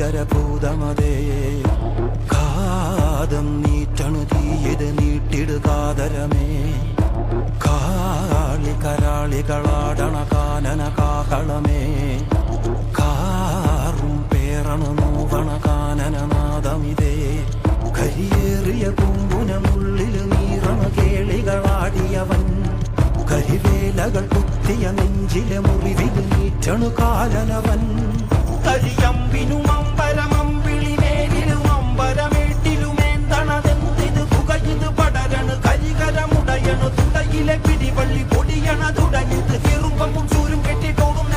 ഭീകരഭൂതമതേ കാതം നീറ്റണു തീയത് നീട്ടിടുകാതരമേ കാളി കരാളികളാടണ കാനന കാഹളമേ കാറും പേറണു നോവണ കാനനനാദമിതേ കരിയേറിയ പൂമ്പുനമുള്ളിൽ നീറണ കേളികളാടിയവൻ കരിവേലകൾ കുത്തിയ നെഞ്ചിലെ മുറിവിൽ നീറ്റണു കാലനവൻ കരിയമ്പിനും അമ്പരമമ്പിളിനേരിലും അമ്പരമേട്ടിലുമേന്തണതെന്തിത് പുകയിത് പടരണു കരികരമുടയണു തുടയിലെ പിടിവള്ളി പൊടിയണ തുടങ്ങിത് ചെറുമ്പം ചൂരും കെട്ടിട്ടോടും